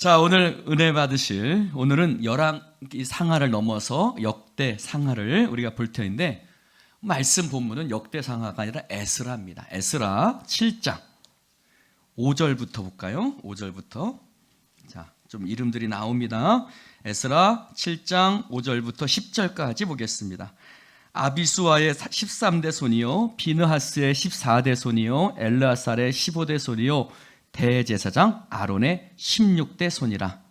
자, 오늘 은혜 받으실 오늘은 열왕기 상하를 넘어서 역대 상하를 우리가 볼 터인데 말씀 본문은 역대 상하가 아니라 에스라입니다. 에스라 7장 5절부터 볼까요? 5절부터. 자, 좀 이름들이 나옵니다. 에스라 7장 5절부터 10절까지 보겠습니다. 아비수아의 13대 손이요, 비느하스의 14대 손이요, 엘르아살의 15대 손이요, 대제사장 아론의 16대 손이라.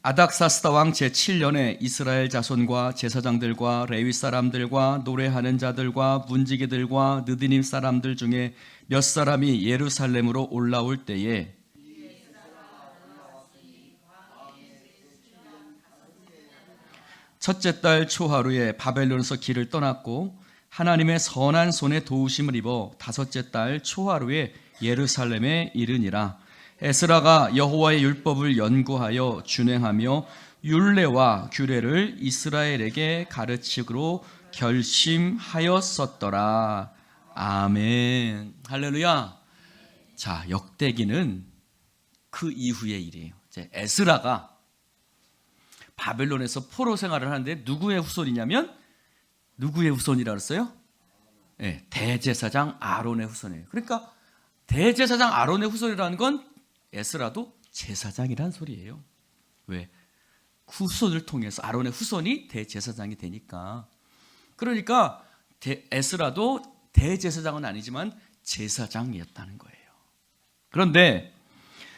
아닥사스다 왕 제7년에 이스라엘 자손과 제사장들과 레위 사람들과 노래하는 자들과 문지기들과 느디님 사람들 중에 몇 사람이 예루살렘으로 올라올 때에 첫째 달 초하루에 바벨론에서 길을 떠났고 하나님의 선한 손에 도우심을 입어 다섯째 달 초하루에 예루살렘에 이르니라. 에스라가 여호와의 율법을 연구하여 준행하며 율례와 규례를 이스라엘에게 가르치기로 결심하였었더라. 아멘. 할렐루야. 자, 역대기는 그 이후의 일이에요. 이제 에스라가 바벨론에서 포로 생활을 하는데 누구의 후손이냐면 누구의 후손이라고 했어요? 네, 대제사장 아론의 후손이에요. 그러니까 대제사장 아론의 후손이라는 건 에스라도 제사장이란 소리예요. 왜? 후손을 통해서 아론의 후손이 대제사장이 되니까. 그러니까 에스라도 대제사장은 아니지만 제사장이었다는 거예요. 그런데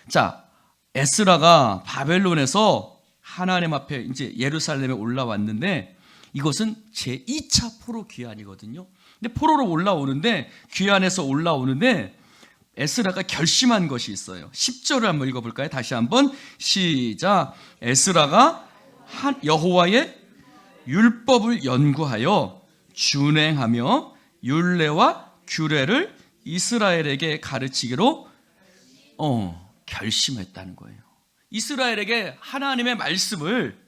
자, 에스라가 바벨론에서 하나님 앞에 이제 예루살렘에 올라왔는데 이것은 제2차 포로 귀환이거든요. 근데 포로로 올라오는데 귀환에서 올라오는데 에스라가 결심한 것이 있어요. 10절을 한번 읽어볼까요? 다시 한번 시작. 에스라가 여호와의 율법을 연구하여 준행하며 율례와 규례를 이스라엘에게 가르치기로 결심했다는 거예요. 이스라엘에게 하나님의 말씀을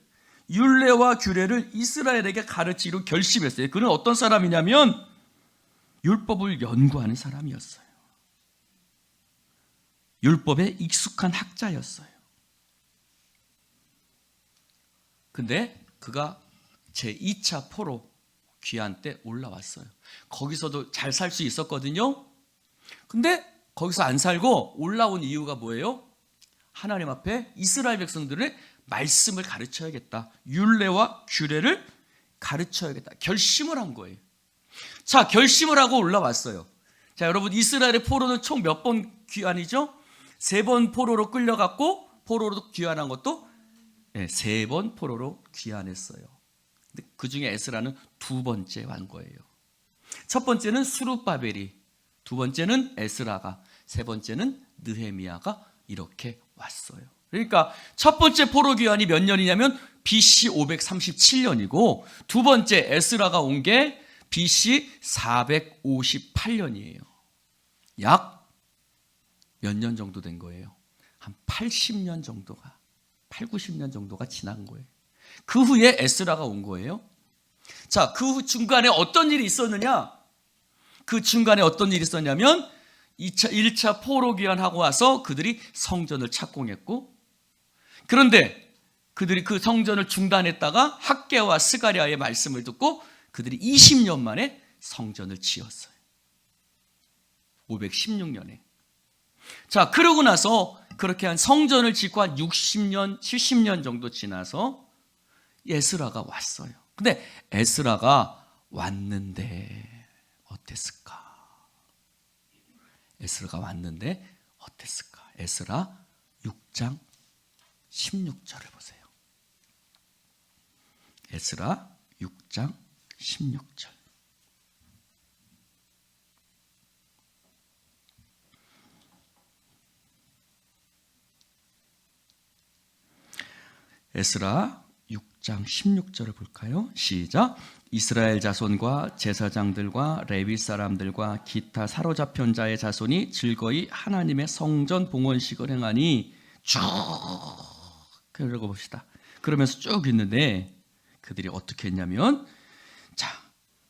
율례와 규례를 이스라엘에게 가르치기로 결심했어요. 그는 어떤 사람이냐면 율법을 연구하는 사람이었어요. 율법에 익숙한 학자였어요. 근데 그가 제2차 포로 귀환 때 올라왔어요. 거기서도 잘 살 수 있었거든요. 근데 거기서 안 살고 올라온 이유가 뭐예요? 하나님 앞에 이스라엘 백성들의 말씀을 가르쳐야겠다. 율례와 규례를 가르쳐야겠다. 결심을 한 거예요. 자, 결심을 하고 올라왔어요. 자, 여러분, 이스라엘의 포로는 총 몇 번 귀환이죠? 3번 포로로 끌려갔고 포로로 귀환한 것도 3번 포로로 귀환했어요. 근데 그 중에 에스라는 2번째 간 거예요. 첫 번째는 스룹바벨이, 2번째는 에스라가, 3번째는 느헤미야가 이렇게 왔어요. 그러니까 첫 번째 포로 귀환이 몇 년이냐면 BC 537년이고 두 번째 에스라가 온 게 BC 458년이에요. 약 몇 년 정도 된 거예요? 한 80년 정도가, 90년 정도가 지난 거예요. 그 후에 에스라가 온 거예요. 자, 그 중간에 어떤 일이 있었느냐? 그 중간에 어떤 일이 있었냐면 1차 포로 귀환하고 와서 그들이 성전을 착공했고, 그런데 그들이 그 성전을 중단했다가 학개와 스가랴의 말씀을 듣고 그들이 20년 만에 성전을 지었어요. 516년에. 자, 그러고 나서 그렇게 한 성전을 짓고 한 60년, 70년 정도 지나서 에스라가 왔어요. 근데 에스라가 왔는데 어땠을까? 에스라가 왔는데 어땠을까? 에스라 6장 16절을 보세요. 에스라 6장 16절. 에스라 10장 16절을 볼까요? 시작. 이스라엘 자손과 제사장들과 레위 사람들과 기타 사로잡힌 자의 자손이 즐거이 하나님의 성전 봉헌식을 행하니 쭉 읽어봅시다. 그러면서 쭉 있는데 그들이 어떻게 했냐면, 자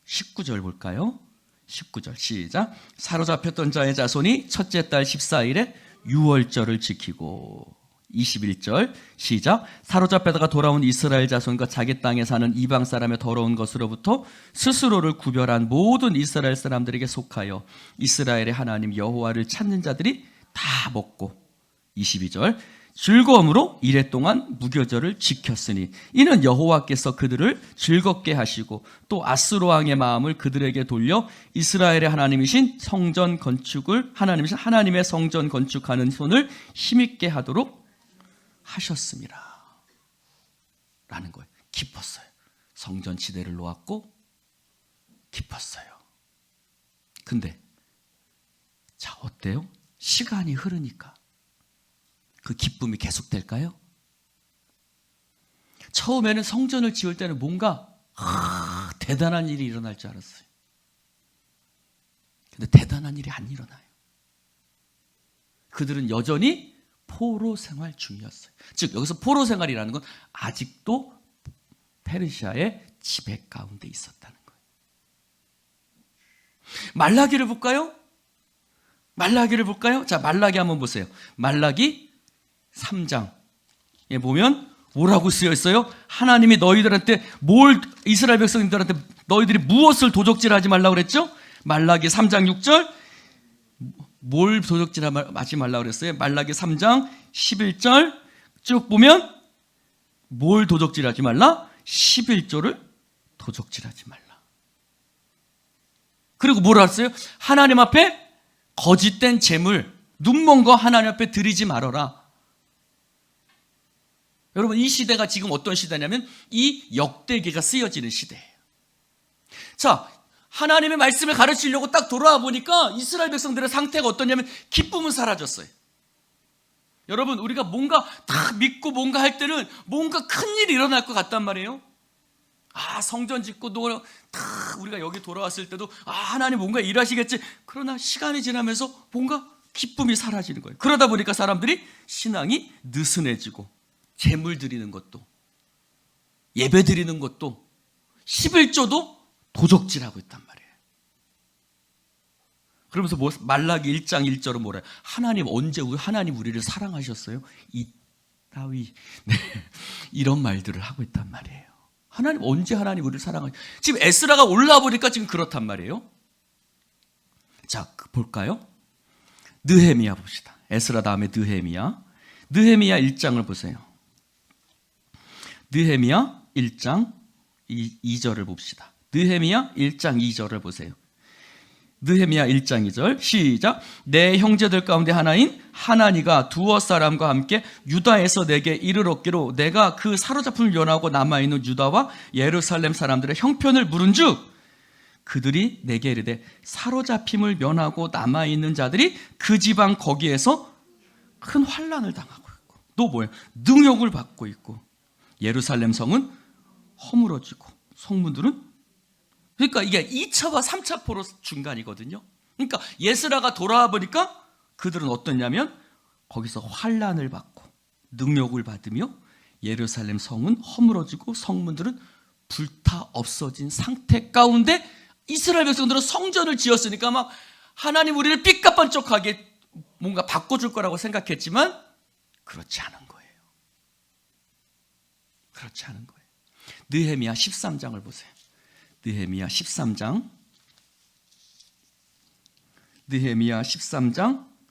19절 볼까요? 19절 시작. 사로잡혔던 자의 자손이 첫째 달 14일에 유월절을 지키고, 21절 시작. 사로잡혀다가 돌아온 이스라엘 자손과 자기 땅에 사는 이방 사람의 더러운 것으로부터 스스로를 구별한 모든 이스라엘 사람들에게 속하여 이스라엘의 하나님 여호와를 찾는 자들이 다 먹고, 22절 즐거움으로 이래 동안 무교절을 지켰으니 이는 여호와께서 그들을 즐겁게 하시고 또 아스로 왕의 마음을 그들에게 돌려 이스라엘의 하나님이신 성전 건축을 하나님의 성전 건축하는 손을 힘있게 하도록 하셨습니다 라는 거예요. 기뻤어요. 성전 지대를 놓았고 기뻤어요. 근데 자 어때요? 시간이 흐르니까 그 기쁨이 계속될까요? 처음에는 성전을 지을 때는 뭔가 대단한 일이 일어날 줄 알았어요. 근데 대단한 일이 안 일어나요. 그들은 여전히 포로 생활 중이었어요. 즉 여기서 포로 생활이라는 건 아직도 페르시아의 지배 가운데 있었다는 거예요. 말라기를 볼까요? 말라기를 볼까요? 자, 말라기 한번 보세요. 말라기 3장에 보면 뭐라고 쓰여 있어요? 하나님이 너희들한테 이스라엘 백성들한테 너희들이 무엇을 도적질하지 말라고 그랬죠? 말라기 3장 6절 뭘 도적질하지 말라고 그랬어요? 말라기 3장 11절 쭉 보면 뭘 도적질하지 말라? 11조를 도적질하지 말라. 그리고 뭐라 했어요? 하나님 앞에 거짓된 재물, 눈먼 거 하나님 앞에 드리지 말아라. 여러분 이 시대가 지금 어떤 시대냐면 이 역대기가 쓰여지는 시대예요. 자, 하나님의 말씀을 가르치려고 딱 돌아와 보니까 이스라엘 백성들의 상태가 어떠냐면 기쁨은 사라졌어요. 여러분 우리가 뭔가 다 믿고 뭔가 할 때는 뭔가 큰일이 일어날 것 같단 말이에요. 성전 짓고 다 우리가 여기 돌아왔을 때도 하나님 뭔가 일하시겠지. 그러나 시간이 지나면서 뭔가 기쁨이 사라지는 거예요. 그러다 보니까 사람들이 신앙이 느슨해지고 제물 드리는 것도 예배 드리는 것도 11조도 도적질하고 있단 말이에요. 그러면서 말라기 1장 1절은 뭐래요? 하나님 우리를 사랑하셨어요? 이따위 이런 말들을 하고 있단 말이에요. 언제 하나님 우리를 사랑하셨어요? 지금 에스라가 올라와 보니까 지금 그렇단 말이에요. 자, 볼까요? 느헤미야 봅시다. 에스라 다음에 느헤미야 1장을 보세요. 느헤미야 1장 2절을 봅시다. 느헤미야 1장 2절을 보세요. 느헤미야 1장 2절 시작. 내 형제들 가운데 하나인 하나니가 두어 사람과 함께 유다에서 내게 이르렀기로 내가 그 사로잡힘을 면하고 남아있는 유다와 예루살렘 사람들의 형편을 물은즉 그들이 내게 이르되 사로잡힘을 면하고 남아있는 자들이 그 지방 거기에서 큰 환난을 당하고 있고 또 뭐예요? 능욕을 받고 있고 예루살렘 성은 허물어지고 성문들은, 그러니까 이게 2차와 3차 포로 중간이거든요. 그러니까 예스라가 돌아와 보니까 그들은 어떠냐면 거기서 환난을 받고 능욕을 받으며 예루살렘 성은 허물어지고 성문들은 불타 없어진 상태 가운데 이스라엘 백성들은 성전을 지었으니까 막 하나님 우리를 삐까뻔쩍하게 뭔가 바꿔줄 거라고 생각했지만 그렇지 않은 거예요. 그렇지 않은 거예요. 느헤미야 13장을 보세요. 느헤미야 13장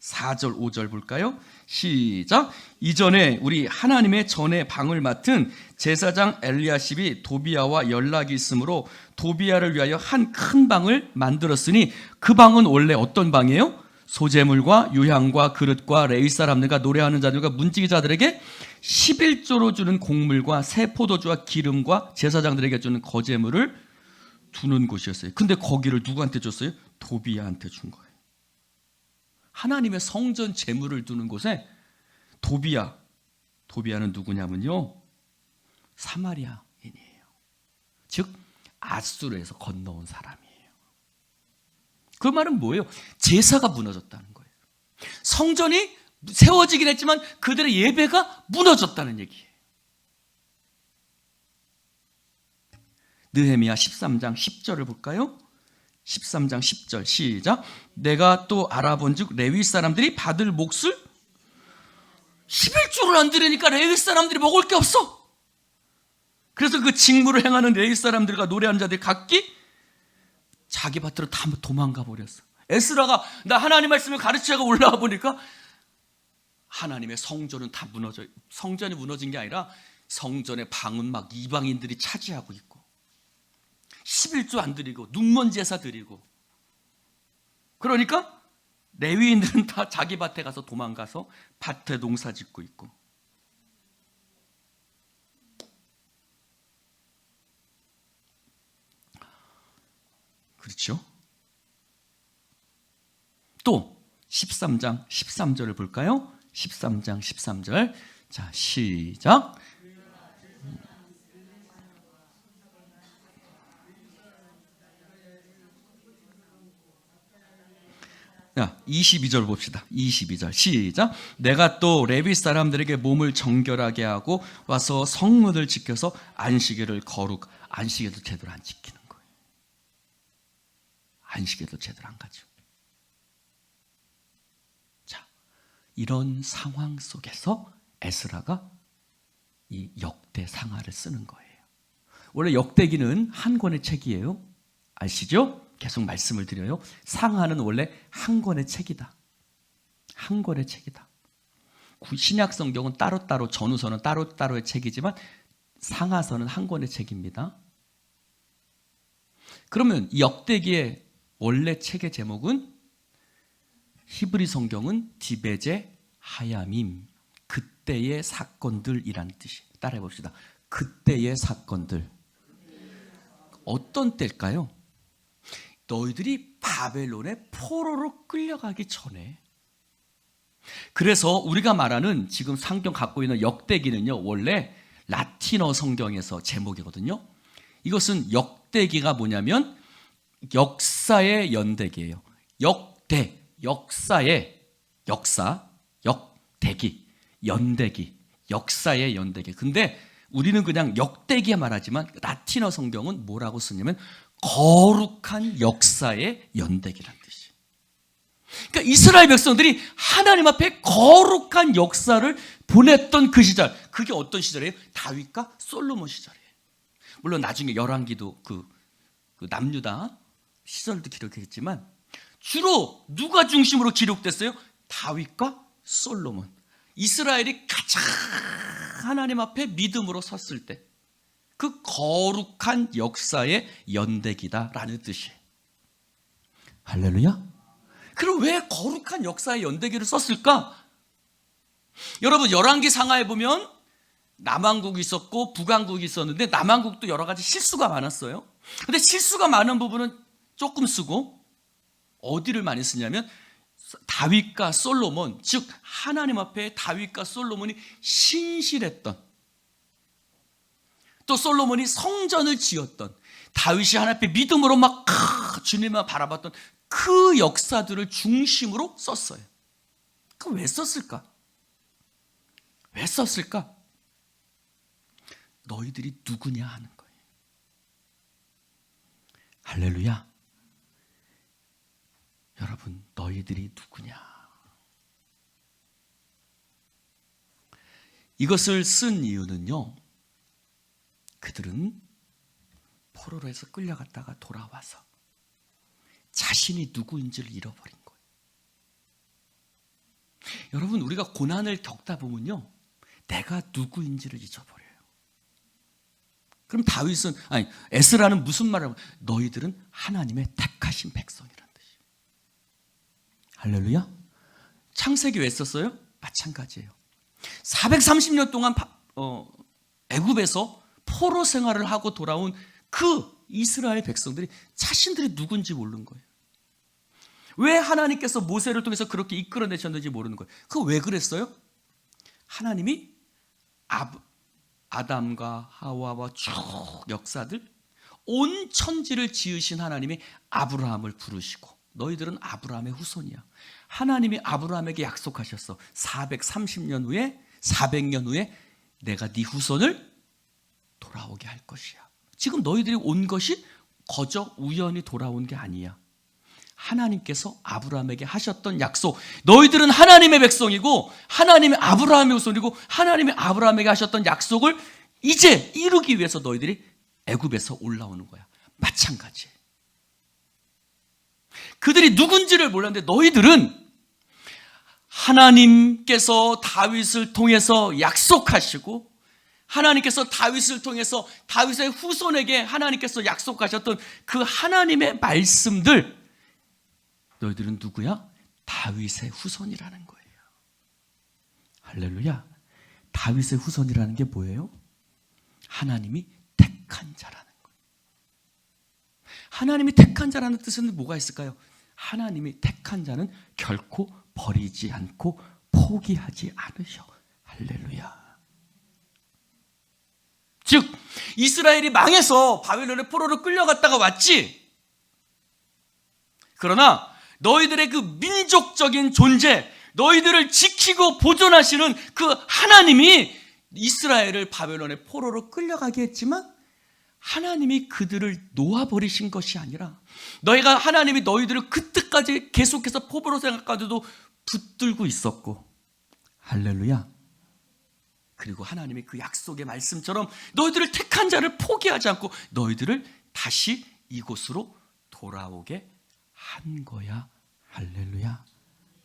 4절 5절 볼까요? 시작. 이전에 우리 하나님의 전에 방을 맡은 제사장 엘리야십이 도비야와 연락이 있으므로 도비야를 위하여 한 큰 방을 만들었으니 그 방은 원래 어떤 방이에요? 소재물과 유향과 그릇과 레위 사람들과 노래하는 자들과 문지기 자들에게 11조로 주는 곡물과 새 포도주와 기름과 제사장들에게 주는 거제물을 두는 곳이었어요. 근데 거기를 누구한테 줬어요? 도비야한테 준 거예요. 하나님의 성전 제물을 두는 곳에 도비야는 누구냐면요, 사마리아 즉 아수르에서 건너온 사람이에요. 그 말은 뭐예요? 제사가 무너졌다는 거예요. 성전이 세워지긴 했지만 그들의 예배가 무너졌다는 얘기예요. 느헤미야 13장 10절을 볼까요? 13장 10절 시작. 내가 또 알아본즉 레위 사람들이 받을 몫을 11조를 안 드리니까 레위 사람들이 먹을 게 없어. 그래서 그 직무를 행하는 레위 사람들과 노래하는 자들이 각기 자기 밭으로 다 도망가 버렸어. 에스라가 나 하나님 말씀을 가르치다가 올라와 보니까 하나님의 성전은 다 무너져. 성전이 무너진 게 아니라 성전의 방은 막 이방인들이 차지하고 있고 11조 안 드리고 눈먼 제사 드리고, 그러니까 레위인들은 다 자기 밭에 가서 도망가서 밭에 농사 짓고 있고. 그렇죠? 또 13장 13절을 볼까요? 13장 13절. 자, 시작. 자, 22절 봅시다. 22절 시작. 내가 또 레위 사람들에게 몸을 정결하게 하고 와서 성문을 지켜서 안식일을 안식일도 제대로 안 지키는 거예요. 안식일도 제대로 안 가죠. 자, 이런 상황 속에서 에스라가 이 역대상하를 쓰는 거예요. 원래 역대기는 한 권의 책이에요. 아시죠? 계속 말씀을 드려요. 상하는 원래 한 권의 책이다. 한 권의 책이다. 신약 성경은 따로따로, 전후서는 따로따로의 책이지만 상하서는 한 권의 책입니다. 그러면 역대기의 원래 책의 제목은, 히브리 성경은 디베제 하야밈, 그때의 사건들이라는 뜻이. 따라해 봅시다. 그때의 사건들. 어떤 때일까요? 너희들이 바벨론의 포로로 끌려가기 전에. 그래서 우리가 말하는 지금 성경 갖고 있는 역대기는요, 원래 라틴어 성경에서 제목이거든요. 이것은 역대기가 뭐냐면 역사의 연대기예요. 역사의 역대기, 연대기, 역사의 연대기. 근데 우리는 그냥 역대기에 말하지만 라틴어 성경은 뭐라고 쓰냐면 거룩한 역사의 연대기라는 뜻이에요. 그러니까 이스라엘 백성들이 하나님 앞에 거룩한 역사를 보냈던 그 시절, 그게 어떤 시절이에요? 다윗과 솔로몬 시절이에요. 물론 나중에 열왕기도 그 남유다 시절도 기록했지만 주로 누가 중심으로 기록됐어요? 다윗과 솔로몬. 이스라엘이 가장 하나님 앞에 믿음으로 섰을 때 그 거룩한 역사의 연대기다라는 뜻이에요. 할렐루야. 그럼 왜 거룩한 역사의 연대기를 썼을까? 여러분, 열왕기 상하에 보면 남왕국이 있었고 북왕국이 있었는데 남왕국도 여러 가지 실수가 많았어요. 근데 실수가 많은 부분은 조금 쓰고, 어디를 많이 쓰냐면 다윗과 솔로몬, 즉 하나님 앞에 다윗과 솔로몬이 신실했던, 또 솔로몬이 성전을 지었던, 다윗이 하나님 앞에 믿음으로 막 주님만 바라봤던 그 역사들을 중심으로 썼어요. 그 왜 썼을까? 왜 썼을까? 너희들이 누구냐 하는 거예요. 할렐루야. 여러분, 너희들이 누구냐? 이것을 쓴 이유는요, 그들은 포로로 해서 끌려갔다가 돌아와서 자신이 누구인지를 잃어버린 거예요. 여러분, 우리가 고난을 겪다 보면요, 내가 누구인지를 잊어버려요. 그럼 에스라는 무슨 말을 하고, 너희들은 하나님의 택하신 백성이라는 뜻이에요. 할렐루야. 창세기 왜 썼어요? 마찬가지예요. 430년 동안 애굽에서 포로 생활을 하고 돌아온 그 이스라엘 백성들이 자신들이 누군지 모르는 거예요. 왜 하나님께서 모세를 통해서 그렇게 이끌어내셨는지 모르는 거예요. 그거 왜 그랬어요? 하나님이 아담과 하와와 쭉 역사들, 온 천지를 지으신 하나님이 아브라함을 부르시고 너희들은 아브라함의 후손이야. 하나님이 아브라함에게 약속하셨어. 430년 후에 400년 후에 내가 네 후손을 돌아오게 할 것이야. 지금 너희들이 온 것이 거저 우연히 돌아온 게 아니야. 하나님께서 아브라함에게 하셨던 약속, 너희들은 하나님의 백성이고 하나님이 아브라함의 후손이고 하나님이 아브라함에게 하셨던 약속을 이제 이루기 위해서 너희들이 애굽에서 올라오는 거야. 마찬가지. 그들이 누군지를 몰랐는데 너희들은 하나님께서 다윗을 통해서 약속하시고 하나님께서 다윗을 통해서 다윗의 후손에게 하나님께서 약속하셨던 그 하나님의 말씀들, 너희들은 누구야? 다윗의 후손이라는 거예요. 할렐루야. 다윗의 후손이라는 게 뭐예요? 하나님이 택한 자라는 거예요. 하나님이 택한 자라는 뜻은 뭐가 있을까요? 하나님이 택한 자는 결코 버리지 않고 포기하지 않으셔. 할렐루야. 즉 이스라엘이 망해서 바벨론의 포로로 끌려갔다가 왔지. 그러나 너희들의 그 민족적인 존재, 너희들을 지키고 보존하시는 그 하나님이 이스라엘을 바벨론의 포로로 끌려가게 했지만 하나님이 그들을 놓아버리신 것이 아니라 하나님이 너희들을 그때까지 계속해서 포로로 생각하고도 붙들고 있었고, 할렐루야. 그리고 하나님이 그 약속의 말씀처럼 너희들을 택한 자를 포기하지 않고 너희들을 다시 이곳으로 돌아오게 한 거야. 할렐루야.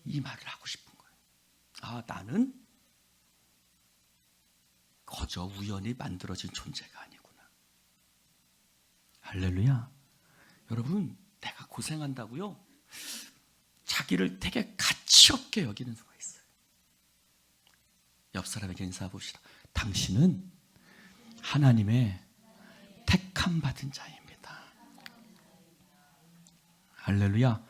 이 말을 하고 싶은 거예요. 아, 나는 거저 우연히 만들어진 존재가 아니구나. 할렐루야. 여러분, 내가 고생한다고요? 자기를 되게 가치 없게 여기는 수가 있어요. 옆 사람에게 인사해 봅시다. 당신은 하나님의 택함 받은 자입니다. 할렐루야.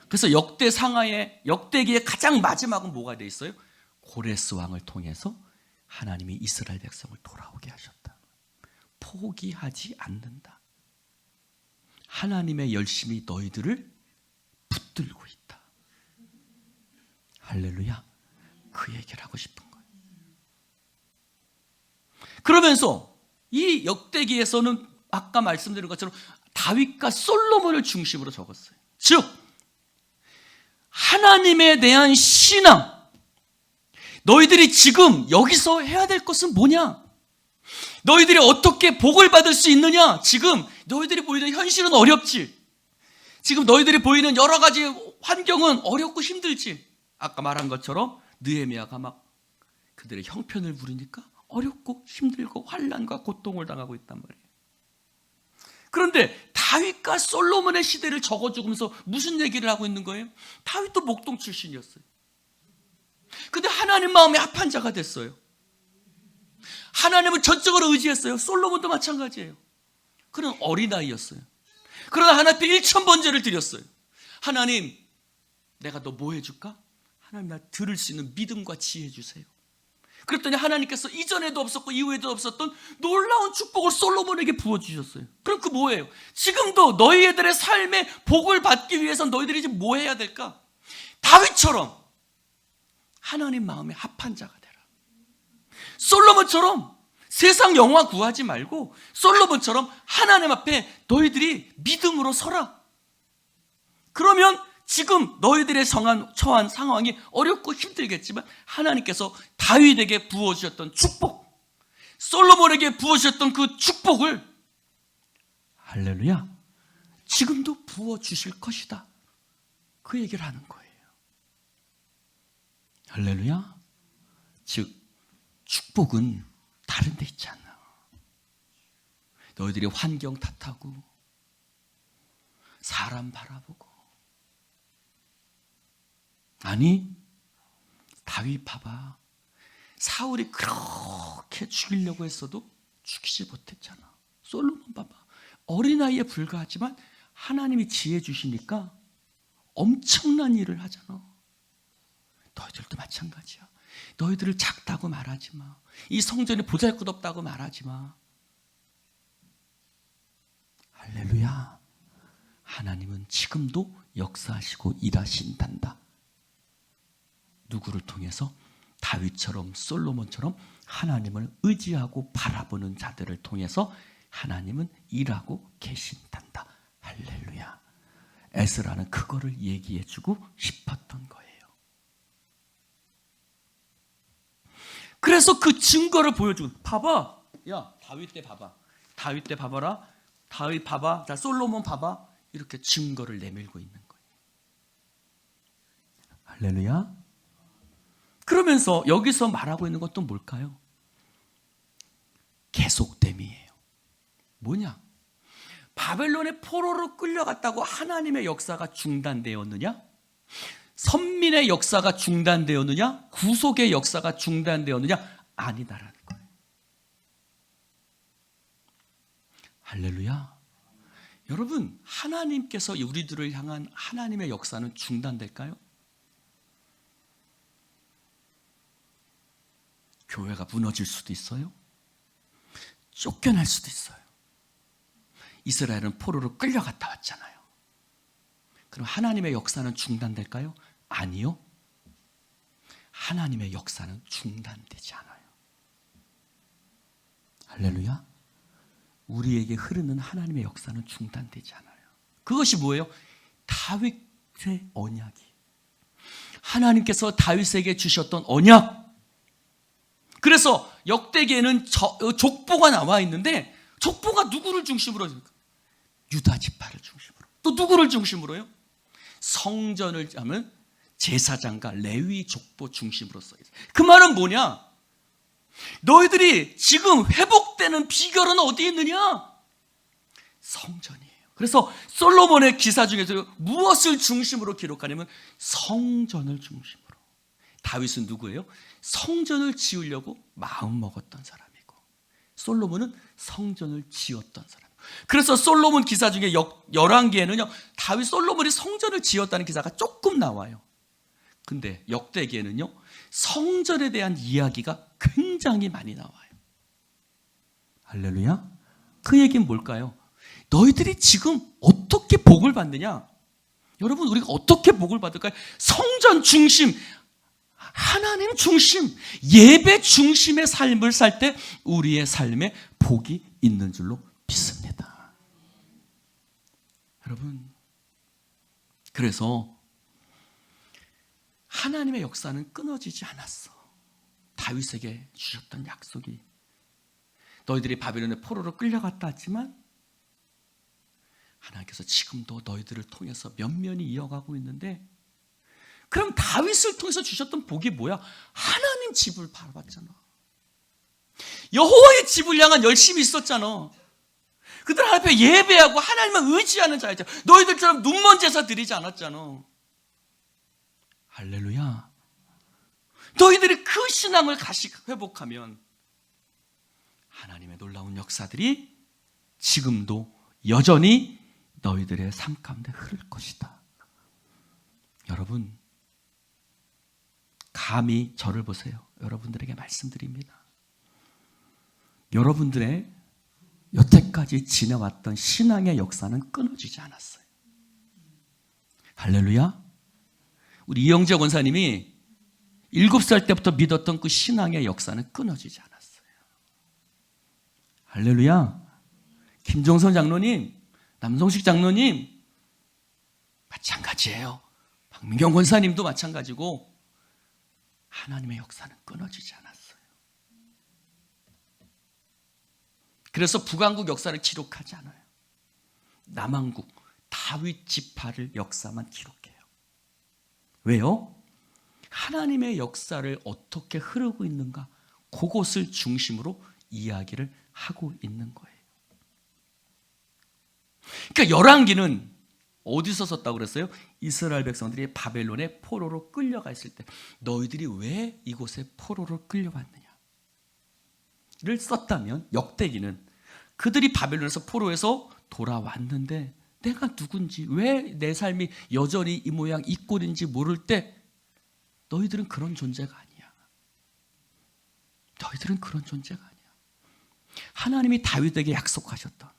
그래서 역대기의 가장 마지막은 뭐가 돼 있어요? 고레스 왕을 통해서 하나님이 이스라엘 백성을 돌아오게 하셨다. 포기하지 않는다. 하나님의 열심이 너희들을 붙들고 있다. 할렐루야. 그 얘기를 하고 싶은 거예요. 그러면서 이 역대기에서는 아까 말씀드린 것처럼 다윗과 솔로몬을 중심으로 적었어요. 즉 하나님에 대한 신앙, 너희들이 지금 여기서 해야 될 것은 뭐냐? 너희들이 어떻게 복을 받을 수 있느냐? 지금 너희들이 보이는 현실은 어렵지. 지금 너희들이 보이는 여러 가지 환경은 어렵고 힘들지. 아까 말한 것처럼 느헤미야가 막 그들의 형편을 부르니까 어렵고 힘들고 환난과 고통을 당하고 있단 말이에요. 그런데 다윗과 솔로몬의 시대를 적어주면서 무슨 얘기를 하고 있는 거예요? 다윗도 목동 출신이었어요. 근데 하나님 마음에 합한 자가 됐어요. 하나님을 전적으로 의지했어요. 솔로몬도 마찬가지예요. 그는 어린아이였어요. 그러나 하나님 앞에 1000번제를 드렸어요. 하나님, 내가 너 뭐 해줄까? 하나님, 나 들을 수 있는 믿음과 지혜 주세요. 그랬더니 하나님께서 이전에도 없었고 이후에도 없었던 놀라운 축복을 솔로몬에게 부어주셨어요. 그럼 그 뭐예요? 지금도 너희들의 삶의 복을 받기 위해서 너희들이 이제 뭐 해야 될까? 다윗처럼 하나님 마음에 합한 자가 되라. 솔로몬처럼 세상 영화 구하지 말고 솔로몬처럼 하나님 앞에 너희들이 믿음으로 서라. 그러면 지금 너희들의 처한 상황이 어렵고 힘들겠지만 하나님께서 다윗에게 부어주셨던 축복, 솔로몬에게 부어주셨던 그 축복을 할렐루야 지금도 부어주실 것이다. 그 얘기를 하는 거예요. 할렐루야. 즉 축복은 다른 데 있지 않나. 너희들이 환경 탓하고 사람 바라보고, 아니 다윗 봐봐, 사울이 그렇게 죽이려고 했어도 죽이지 못했잖아. 솔로몬 봐봐, 어린아이에 불과하지만 하나님이 지혜 주시니까 엄청난 일을 하잖아. 너희들도 마찬가지야. 너희들을 작다고 말하지 마. 이 성전이 보잘것없다고 말하지 마. 할렐루야. 하나님은 지금도 역사하시고 일하신단다. 누구를 통해서? 다윗처럼 솔로몬처럼 하나님을 의지하고 바라보는 자들을 통해서 하나님은 일하고 계신단다. 할렐루야. 에스라는 그거를 얘기해주고 싶었던 거예요. 그래서 그 증거를 보여주고, 봐봐. 야, 다윗 때 봐봐. 다윗 때 봐봐라. 다윗 봐봐. 자, 솔로몬 봐봐. 이렇게 증거를 내밀고 있는 거예요. 할렐루야. 그러면서 여기서 말하고 있는 것도 뭘까요? 계속됨이에요. 뭐냐? 바벨론의 포로로 끌려갔다고 하나님의 역사가 중단되었느냐? 선민의 역사가 중단되었느냐? 구속의 역사가 중단되었느냐? 아니다라는 거예요. 할렐루야. 여러분, 하나님께서 우리들을 향한 하나님의 역사는 중단될까요? 교회가 무너질 수도 있어요. 쫓겨날 수도 있어요. 이스라엘은 포로로 끌려갔다 왔잖아요. 그럼 하나님의 역사는 중단될까요? 아니요. 하나님의 역사는 중단되지 않아요. 할렐루야. 우리에게 흐르는 하나님의 역사는 중단되지 않아요. 그것이 뭐예요? 다윗의 언약이. 하나님께서 다윗에게 주셨던 언약. 그래서 역대기에는 족보가 나와 있는데, 족보가 누구를 중심으로? 유다 지파를 중심으로. 또 누구를 중심으로요? 성전을 하면 제사장과 레위 족보 중심으로 써 있어요. 그 말은 뭐냐? 너희들이 지금 회복되는 비결은 어디에 있느냐? 성전이에요. 그래서 솔로몬의 기사 중에서 무엇을 중심으로 기록하냐면 성전을 중심으로. 다윗은 누구예요? 성전을 지으려고 마음 먹었던 사람이고, 솔로몬은 성전을 지었던 사람. 그래서 솔로몬 기사 중에 열왕기에는요, 다윗 솔로몬이 성전을 지었다는 기사가 조금 나와요. 근데 역대기에는요, 성전에 대한 이야기가 굉장히 많이 나와요. 할렐루야. 그 얘기는 뭘까요? 너희들이 지금 어떻게 복을 받느냐? 여러분, 우리가 어떻게 복을 받을까요? 성전 중심, 하나님 중심, 예배 중심의 삶을 살 때 우리의 삶에 복이 있는 줄로 믿습니다. 여러분, 그래서 하나님의 역사는 끊어지지 않았어. 다윗에게 주셨던 약속이, 너희들이 바벨론의 포로로 끌려갔다 했지만 하나님께서 지금도 너희들을 통해서 면면히 이어가고 있는데, 그럼 다윗을 통해서 주셨던 복이 뭐야? 하나님 집을 바라봤잖아. 여호와의 집을 향한 열심이 있었잖아. 그들 하나님 앞에 예배하고 하나님만 의지하는 자였잖아. 너희들처럼 눈먼 제사 드리지 않았잖아. 할렐루야. 너희들이 그 신앙을 다시 회복하면 하나님의 놀라운 역사들이 지금도 여전히 너희들의 삶 가운데 흐를 것이다. 여러분, 감히 저를 보세요. 여러분들에게 말씀드립니다. 여러분들의 여태까지 지내왔던 신앙의 역사는 끊어지지 않았어요. 할렐루야. 우리 이영재 권사님이 7살 때부터 믿었던 그 신앙의 역사는 끊어지지 않았어요. 할렐루야. 김종선 장로님, 남성식 장로님 마찬가지예요. 박민경 권사님도 마찬가지고 하나님의 역사는 끊어지지 않았어요. 그래서 북왕국 역사를 기록하지 않아요. 남왕국 다윗 지파를 역사만 기록해요. 왜요? 하나님의 역사를 어떻게 흐르고 있는가, 그것을 중심으로 이야기를 하고 있는 거예요. 그러니까 열왕기는 어디서 썼다고 그랬어요? 이스라엘 백성들이 바벨론의 포로로 끌려가 있을 때 너희들이 왜 이곳에 포로로 끌려왔느냐를 썼다면, 역대기는 그들이 바벨론에서 포로에서 돌아왔는데 내가 누군지, 왜 내 삶이 여전히 이 모양 이 꼴인지 모를 때 너희들은 그런 존재가 아니야. 너희들은 그런 존재가 아니야. 하나님이 다윗에게 약속하셨던,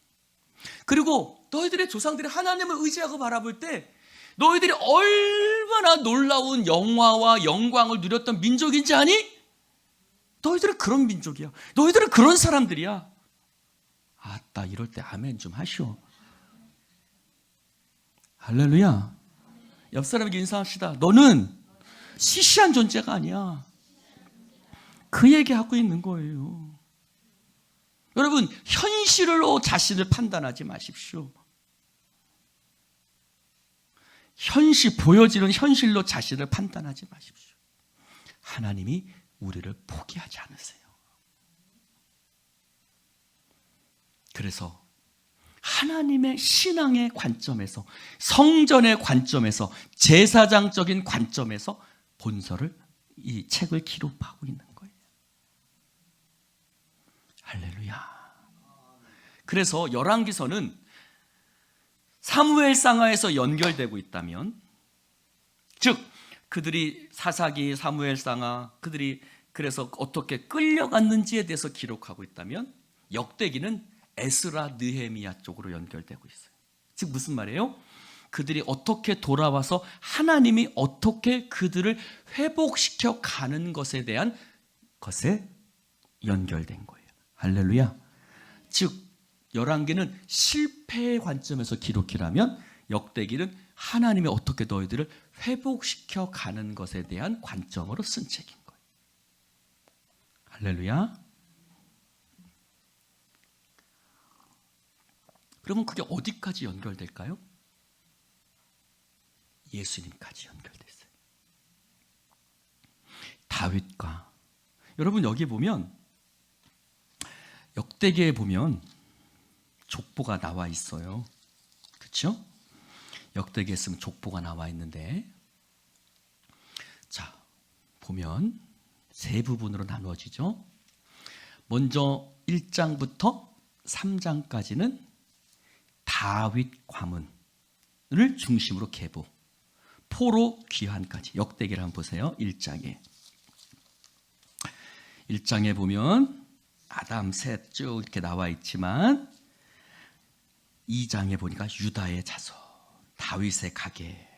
그리고 너희들의 조상들이 하나님을 의지하고 바라볼 때 너희들이 얼마나 놀라운 영화와 영광을 누렸던 민족인지 아니? 너희들은 그런 민족이야. 너희들은 그런 사람들이야. 아따, 이럴 때 아멘 좀 하시오. 할렐루야. 옆 사람에게 인사합시다. 너는 시시한 존재가 아니야. 그 얘기하고 있는 거예요. 여러분, 현실로 자신을 판단하지 마십시오. 보여지는 현실로 자신을 판단하지 마십시오. 하나님이 우리를 포기하지 않으세요. 그래서 하나님의 신앙의 관점에서, 성전의 관점에서, 제사장적인 관점에서 본서를, 이 책을 기록하고 있는 거예요. 할렐루야. 그래서 열왕기서는 사무엘상하에서 연결되고 있다면, 즉 그들이 사사기, 사무엘상하, 그들이 그래서 어떻게 끌려갔는지에 대해서 기록하고 있다면, 역대기는 에스라, 느헤미야 쪽으로 연결되고 있어요. 즉 무슨 말이에요? 그들이 어떻게 돌아와서 하나님이 어떻게 그들을 회복시켜 가는 것에 대한 것에 연결된 거예요. 할렐루야. 즉 열왕기는 실패의 관점에서 기록이라면, 역대기는 하나님이 어떻게 너희들을 회복시켜 가는 것에 대한 관점으로 쓴 책인 거예요. 할렐루야. 그러면 그게 어디까지 연결될까요? 예수님까지 연결됐어요. 다윗과, 여러분 여기 보면, 역대기에 보면 족보가 나와 있어요. 그렇죠? 역대기에 쓰면 족보가 나와 있는데, 자 보면 세 부분으로 나누어지죠. 먼저 1장부터 3장까지는 다윗 가문을 중심으로 계보, 포로 귀환까지. 역대기를 한번 보세요. 1장에 보면 아담, 셋 쭉 이렇게 나와 있지만, 2장에 보니까 유다의 자손, 다윗의 가게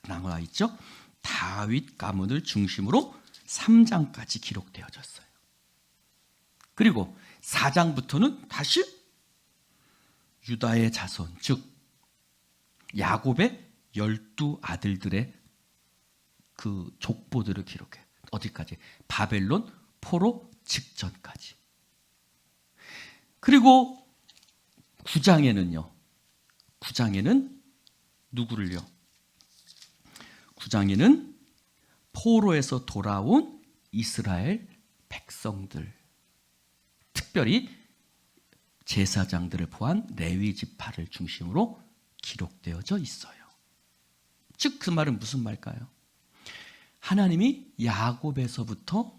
나와 있죠. 다윗 가문을 중심으로 3장까지 기록되어졌어요. 그리고 4장부터는 다시 유다의 자손, 즉 야곱의 12아들들의 그 족보들을 기록해. 어디까지? 바벨론 포로 직전까지. 그리고 9장에는요. 9장에는 누구를요? 9장에는 포로에서 돌아온 이스라엘 백성들, 특별히 제사장들을 포함한 레위 지파를 중심으로 기록되어져 있어요. 즉 그 말은 무슨 말일까요? 하나님이 야곱에서부터,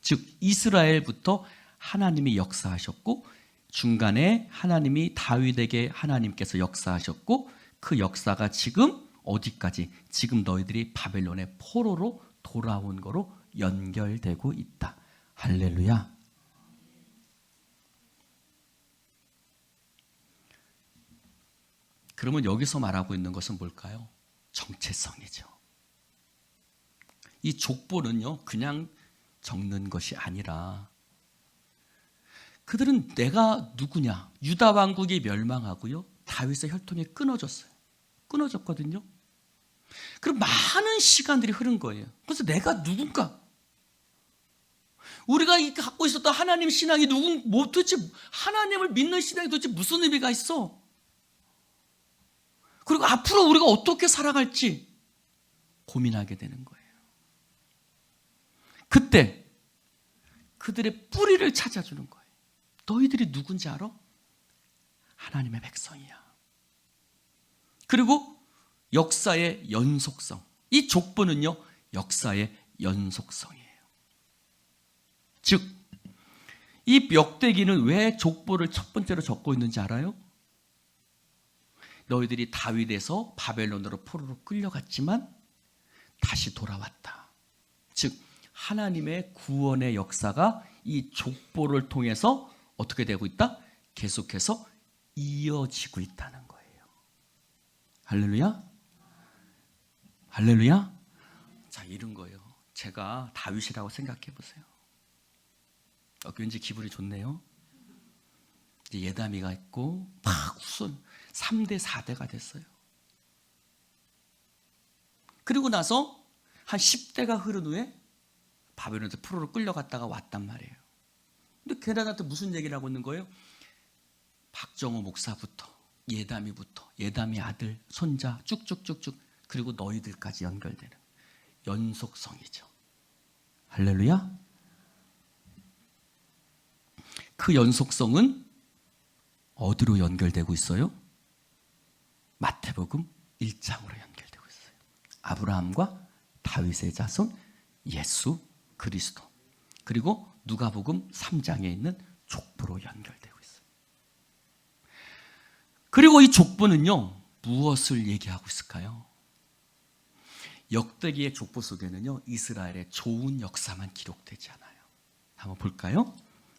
즉 이스라엘부터 하나님이 역사하셨고, 중간에 하나님이 다윗에게 하나님께서 역사하셨고, 그 역사가 지금 어디까지? 지금 너희들이 바벨론의 포로로 돌아온 거로 연결되고 있다. 할렐루야. 그러면 여기서 말하고 있는 것은 뭘까요? 정체성이죠. 이 족보는요, 그냥 적는 것이 아니라, 그들은 내가 누구냐, 유다 왕국이 멸망하고요, 다윗의 혈통이 끊어졌거든요. 그럼 많은 시간들이 흐른 거예요. 그래서 내가 누군가, 우리가 갖고 있었던 하나님 신앙이 도대체 하나님을 믿는 신앙이 도대체 무슨 의미가 있어? 그리고 앞으로 우리가 어떻게 살아갈지 고민하게 되는 거예요. 그때 그들의 뿌리를 찾아주는 거예요. 너희들이 누군지 알아? 하나님의 백성이야. 그리고 역사의 연속성. 이 족보는요, 역사의 연속성이에요. 즉, 이 역대기는 왜 족보를 첫 번째로 적고 있는지 알아요? 너희들이 다윗에서 바벨론으로 포로로 끌려갔지만 다시 돌아왔다. 즉 하나님의 구원의 역사가 이 족보를 통해서 어떻게 되고 있다? 계속해서 이어지고 있다는 거예요. 할렐루야? 할렐루야? 자, 이런 거예요. 제가 다윗이라고 생각해 보세요. 왠지 기분이 좋네요. 이제 예다미가 있고 막 후손 3대 4대가 됐어요. 그리고 나서 한 10대가 흐른 후에 바벨론에서 포로로 끌려갔다가 왔단 말이에요. 근데 걔네한테 무슨 얘기를 하고 있는 거예요? 박정호 목사부터 예다미부터 예다미 아들 손자 쭉쭉쭉쭉 그리고 너희들까지 연결되는 연속성이죠. 할렐루야. 그 연속성은 어디로 연결되고 있어요? 마태복음 1장으로 연결되고 있어요. 아브라함과 다윗의 자손 예수 그리스도, 그리고 누가복음 3장에 있는 족보로 연결되고 있어요. 그리고 이 족보는요, 무엇을 얘기하고 있을까요? 역대기의 족보 속에는요, 이스라엘의 좋은 역사만 기록되지 않아요. 한번 볼까요?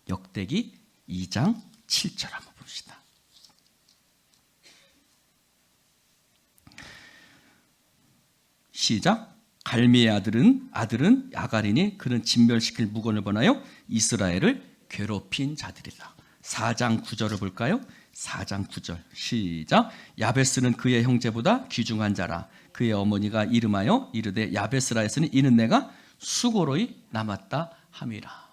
역대기 2장 7절 한번 봅시다. 시작. 갈미의 아들은 야갈이니 그는 진멸시킬 무건을 번하여 이스라엘을 괴롭힌 자들이라. 4장 9절을 볼까요? 4장 9절 시작. 야베스는 그의 형제보다 귀중한 자라. 그의 어머니가 이름하여 이르되 야베스라 했으니 이는 내가 수고로이 남았다 함이라.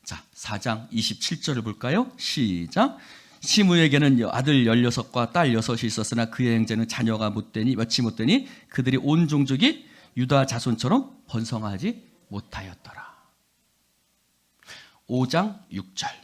자, 4장 27절을 볼까요? 시작. 시므에게는 아들 16과 딸 6이 있었으나 그의 형제는 자녀가 몇이 못되니 그들이 온 종족이 유다 자손처럼 번성하지 못하였더라. 5장 6절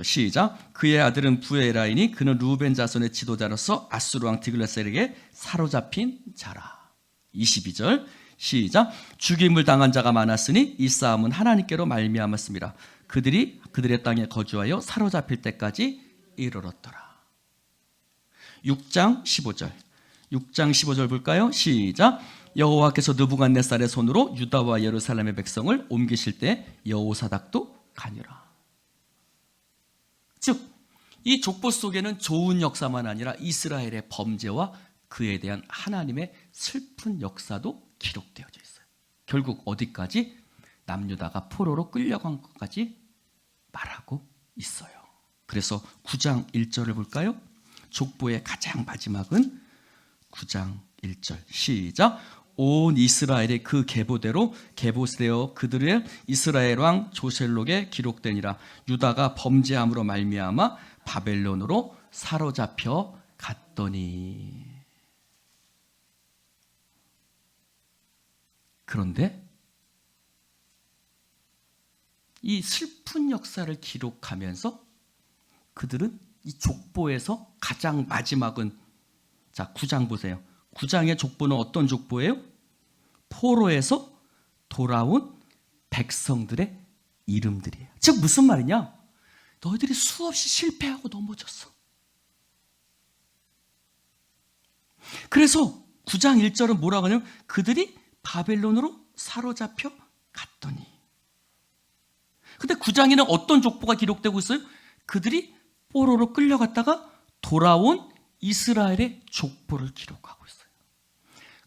시작. 그의 아들은 부에라이니 그는 루벤 자손의 지도자로서 아수르 왕 디글라셀에게 사로잡힌 자라. 22절 시작. 죽임을 당한 자가 많았으니 이 싸움은 하나님께로 말미암았습니다. 그들이 그들의 땅에 거주하여 사로잡힐 때까지 이르렀더라. 6장 15절 볼까요? 시작. 여호와께서 느부갓네살의 손으로 유다와 예루살렘의 백성을 옮기실 때 여호사닥도 가니라. 즉, 이 족보 속에는 좋은 역사만 아니라 이스라엘의 범죄와 그에 대한 하나님의 슬픈 역사도 기록되어져 있어요. 결국 어디까지? 남유다가 포로로 끌려간 것까지 말하고 있어요. 그래서 9장 1절을 볼까요? 족보의 가장 마지막은 9장 1절 시작. 온 이스라엘의 그 계보대로 계보되어 그들의 이스라엘 왕 조셀록에 기록되니라. 유다가 범죄함으로 말미암아 바벨론으로 사로잡혀 갔더니. 그런데 이 슬픈 역사를 기록하면서 그들은 이 족보에서 가장 마지막은, 자, 9장 보세요. 9장의 족보는 어떤 족보예요? 포로에서 돌아온 백성들의 이름들이에요. 즉 무슨 말이냐? 너희들이 수없이 실패하고 넘어졌어. 그래서 9장 1절은 뭐라고 하냐면 그들이 바벨론으로 사로잡혀 갔더니. 근데 9장에는 어떤 족보가 기록되고 있어요? 그들이 포로로 끌려갔다가 돌아온 이스라엘의 족보를 기록하고 있어요.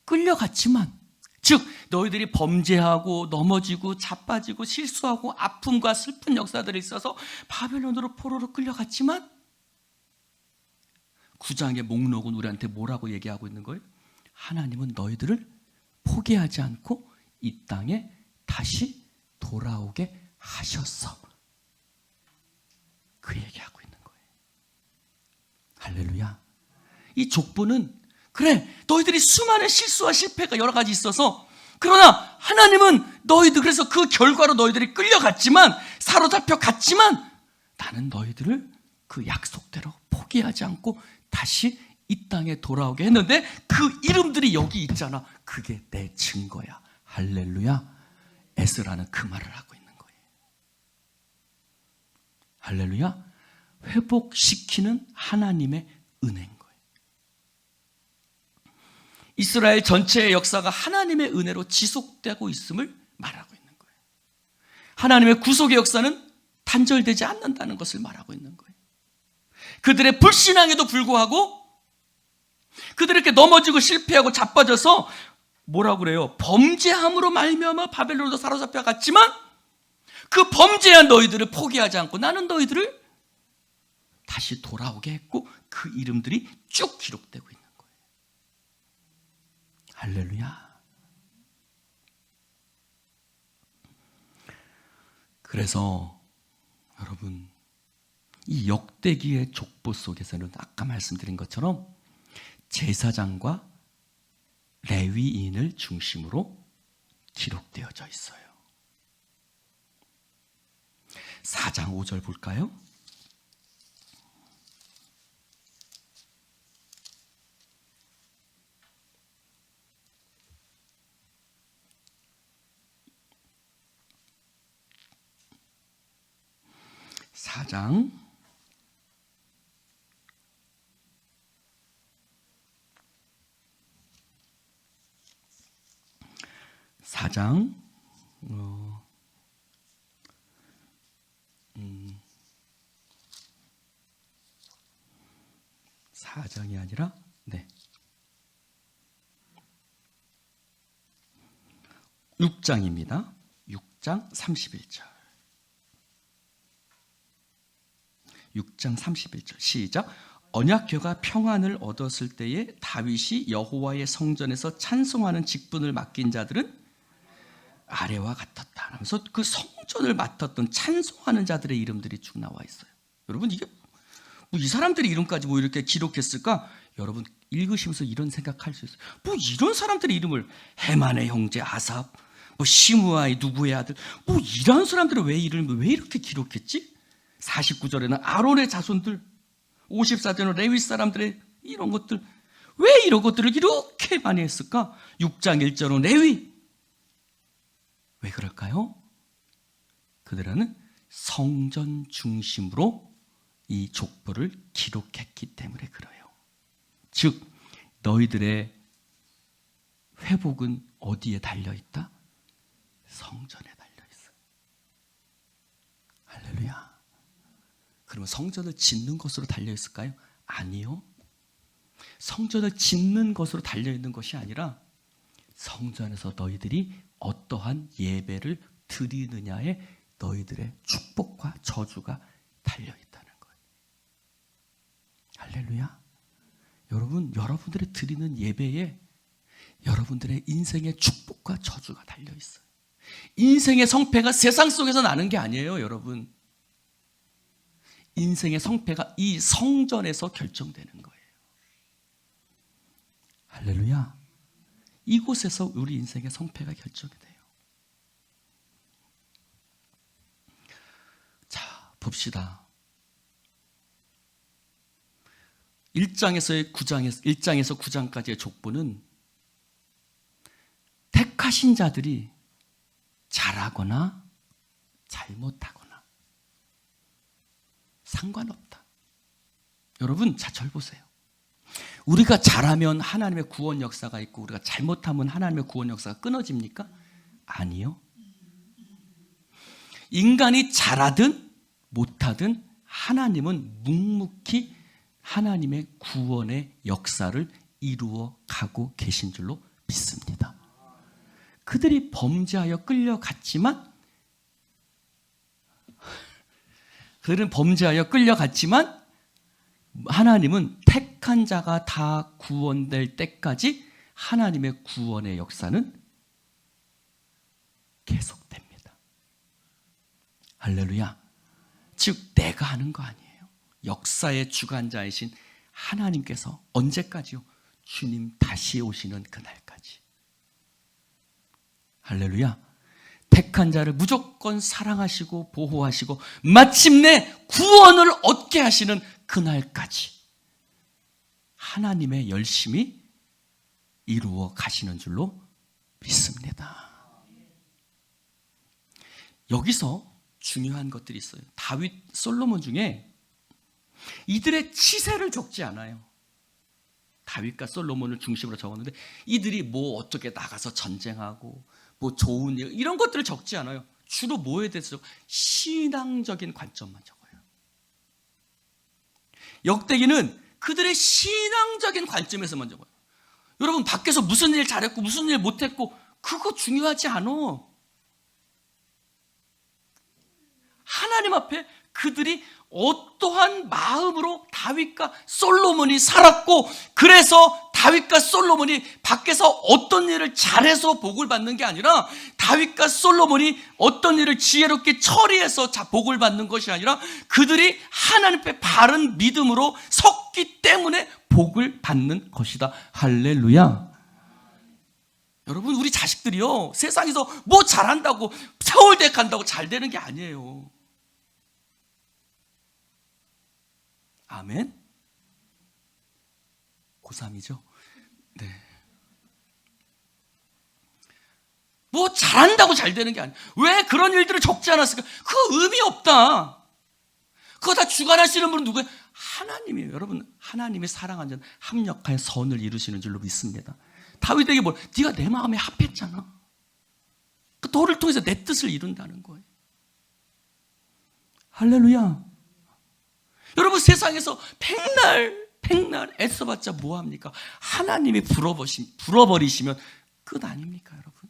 끌려갔지만, 즉 너희들이 범죄하고 넘어지고 자빠지고 실수하고 아픔과 슬픈 역사들이 있어서 바벨론으로 포로로 끌려갔지만 9장의 목록은 우리한테 뭐라고 얘기하고 있는 거예요? 하나님은 너희들을 포기하지 않고 이 땅에 다시 돌아오게 하셨어. 그 얘기하고 있는 거예요. 할렐루야. 이 족보는 그래, 너희들이 수많은 실수와 실패가 여러 가지 있어서, 그러나 하나님은 너희들, 그래서 그 결과로 너희들이 끌려갔지만, 사로잡혀 갔지만 나는 너희들을 그 약속대로 포기하지 않고 다시 이 땅에 돌아오게 했는데 그 이름들이 여기 있잖아. 그게 내 증거야. 할렐루야. 에스라는 그 말을 하고 있는 거예요. 할렐루야. 회복시키는 하나님의 은혜인 거예요. 이스라엘 전체의 역사가 하나님의 은혜로 지속되고 있음을 말하고 있는 거예요. 하나님의 구속의 역사는 단절되지 않는다는 것을 말하고 있는 거예요. 그들의 불신앙에도 불구하고 그들이 이렇게 넘어지고 실패하고 자빠져서 뭐라고 그래요? 범죄함으로 말미암아 바벨론으로 사로잡혀 갔지만 그 범죄한 너희들을 포기하지 않고 나는 너희들을 다시 돌아오게 했고 그 이름들이 쭉 기록되고 있는 거예요. 할렐루야. 그래서 여러분, 이 역대기의 족보 속에서는 아까 말씀드린 것처럼 제사장과 레위인을 중심으로 기록되어져 있어요. 4장 5절 볼까요? 사장 4장이 아니라 6장입니다. 6장 31절. 6장 31절 시작. 언약궤가 평안을 얻었을 때에 다윗이 여호와의 성전에서 찬송하는 직분을 맡긴 자들은 아래와 같았다 하면서 그 성전을 맡았던 찬송하는 자들의 이름들이 쭉 나와 있어요. 여러분, 이게 뭐 이 사람들의 이름까지 뭐 이렇게 기록했을까? 여러분 읽으시면서 이런 생각할 수 있어요. 뭐 이런 사람들의 이름을, 해만의 형제 아삽, 뭐 시므아의 누구의 아들, 뭐 이런 사람들을 왜 이름을 왜 이렇게 기록했지? 49절에는 아론의 자손들, 54절에는 레위 사람들의 이런 것들, 왜 이런 것들을 이렇게 많이 했을까? 6장 1절은 레위. 왜 그럴까요? 그들은 성전 중심으로 이 족보를 기록했기 때문에 그래요. 즉 너희들의 회복은 어디에 달려있다? 성전에 달려있어요. 할렐루야. 그러면 성전을 짓는 것으로 달려있을까요? 아니요. 성전을 짓는 것으로 달려있는 것이 아니라 성전에서 너희들이 어떠한 예배를 드리느냐에 너희들의 축복과 저주가 달려있다는 거예요. 할렐루야. 여러분, 여러분들이 드리는 예배에 여러분들의 인생의 축복과 저주가 달려있어요. 인생의 성패가 세상 속에서 나는 게 아니에요, 여러분. 인생의 성패가 이 성전에서 결정되는 거예요. 할렐루야. 이곳에서 우리 인생의 성패가 결정이 돼요. 자, 봅시다. 1장에서 9장까지의 족보는 택하신 자들이 잘하거나 잘못하거나 상관없다. 여러분, 자, 절 보세요. 우리가 잘하면 하나님의 구원 역사가 있고 우리가 잘못하면 하나님의 구원 역사가 끊어집니까? 아니요. 인간이 잘하든 못하든 하나님은 묵묵히 하나님의 구원의 역사를 이루어 가고 계신 줄로 믿습니다. 그들이 범죄하여 끌려갔지만 하나님은 택한 자가 다 구원될 때까지 하나님의 구원의 역사는 계속됩니다. 할렐루야. 즉 내가 하는 거 아니에요. 역사의 주관자이신 하나님께서 언제까지요? 주님 다시 오시는 그날까지. 할렐루야. 택한 자를 무조건 사랑하시고 보호하시고 마침내 구원을 얻게 하시는 그날까지 하나님의 열심히 이루어 가시는 줄로 믿습니다. 여기서 중요한 것들이 있어요. 다윗, 솔로몬 중에 이들의 치세를 적지 않아요. 다윗과 솔로몬을 중심으로 적었는데 이들이 뭐 어떻게 나가서 전쟁하고 뭐 좋은 일 이런 것들을 적지 않아요. 주로 뭐에 대해서 신앙적인 관점만 적어요. 역대기는 그들의 신앙적인 관점에서 먼저 봐요. 여러분, 밖에서 무슨 일 잘했고 무슨 일 못했고 그거 중요하지 않아. 하나님 앞에 그들이 어떠한 마음으로 다윗과 솔로몬이 살았고, 그래서 다윗과 솔로몬이 밖에서 어떤 일을 잘해서 복을 받는 게 아니라, 다윗과 솔로몬이 어떤 일을 지혜롭게 처리해서 복을 받는 것이 아니라, 그들이 하나님 앞에 바른 믿음으로 섰기 때문에 복을 받는 것이다. 할렐루야. 여러분, 우리 자식들이요, 세상에서 뭐 잘한다고 서울대 간다고 잘 되는 게 아니에요. 아멘? 고3이죠? 네. 뭐 잘한다고 잘 되는 게 아니에요. 왜 그런 일들을 적지 않았을까? 그 의미 없다. 그거 다 주관하시는 분은 누구예요? 하나님이에요. 여러분, 하나님의 사랑한 자는 합력하여 선을 이루시는 줄로 믿습니다. 다윗에게 뭘, 네가 내 마음에 합했잖아. 그 너를 통해서 내 뜻을 이룬다는 거예요. 할렐루야. 여러분, 세상에서 백날 애써봤자 뭐합니까? 하나님이 불어버리시면 끝 아닙니까, 여러분?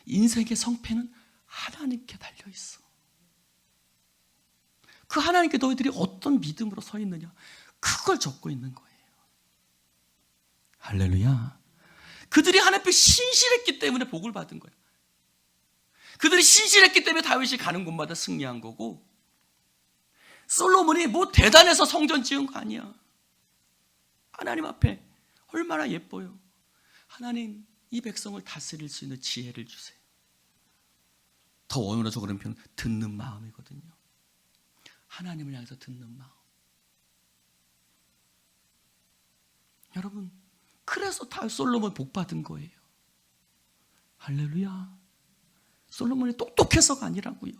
인생의 성패는 하나님께 달려있어. 그 하나님께 너희들이 어떤 믿음으로 서 있느냐, 그걸 적고 있는 거예요. 할렐루야. 그들이 하나님 앞에 신실했기 때문에 복을 받은 거예요. 그들이 신실했기 때문에 다윗이 가는 곳마다 승리한 거고, 솔로몬이 뭐 대단해서 성전 지은 거 아니야. 하나님 앞에 얼마나 예뻐요. 하나님, 이 백성을 다스릴 수 있는 지혜를 주세요. 더 원어적으로 표현, 듣는 마음이거든요. 하나님을 향해서 듣는 마음. 여러분, 그래서 다 솔로몬 복 받은 거예요. 할렐루야. 솔로몬이 똑똑해서가 아니라고요.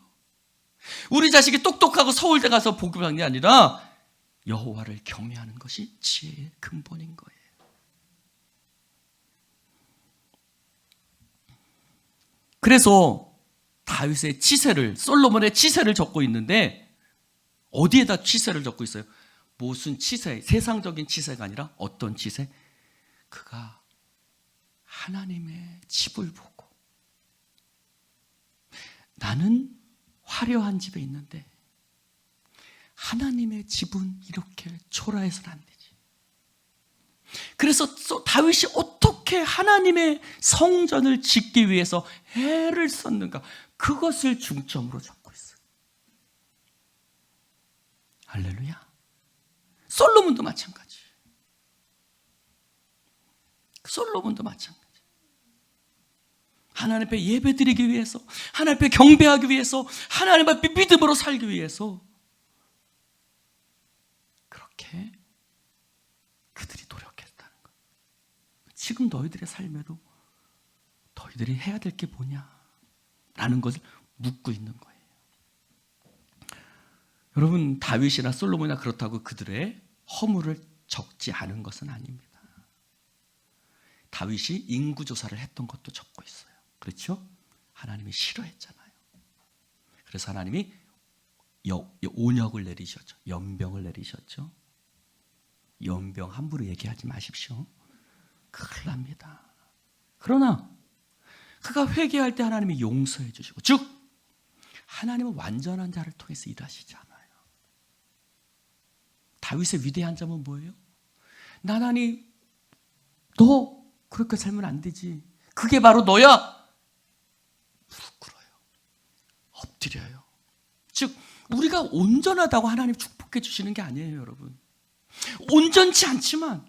우리 자식이 똑똑하고 서울대 가서 복을 받는 게 아니라 여호와를 경외하는 것이 지혜의 근본인 거예요. 그래서 다윗의 치세를, 솔로몬의 치세를 적고 있는데, 어디에다 치세를 적고 있어요? 무슨 치세, 세상적인 치세가 아니라 어떤 치세? 그가 하나님의 집을 보고, 나는 화려한 집에 있는데 하나님의 집은 이렇게 초라해서는 안 되지. 그래서 다윗이 어떻게 하나님의 성전을 짓기 위해서 애를 썼는가, 그것을 중점으로 잡고 있어요. 할렐루야. 솔로몬도 마찬가지. 솔로몬도 마찬가지. 하나님 앞에 예배드리기 위해서, 하나님 앞에 경배하기 위해서, 하나님 앞에 믿음으로 살기 위해서 그렇게 그들이 노력했다는 거예요. 지금 너희들의 삶에도 너희들이 해야 될 게 뭐냐 라는 것을 묻고 있는 거예요. 여러분, 다윗이나 솔로몬이나 그렇다고 그들의 허물을 적지 않은 것은 아닙니다. 다윗이 인구조사를 했던 것도 적고 있어요. 그렇죠? 하나님이 싫어했잖아요. 그래서 하나님이 온역을 내리셨죠. 연병을 내리셨죠. 연병 함부로 얘기하지 마십시오. 큰일 납니다. 그러나 그가 회개할 때 하나님이 용서해 주시고, 즉 하나님은 완전한 자를 통해서 일하시지 않아요. 다윗의 위대한 점은 뭐예요? 나단이 너 그렇게 살면 안 되지, 그게 바로 너야. 무릎 꿇어요. 엎드려요. 즉 우리가 온전하다고 하나님 축복해 주시는 게 아니에요, 여러분. 온전치 않지만,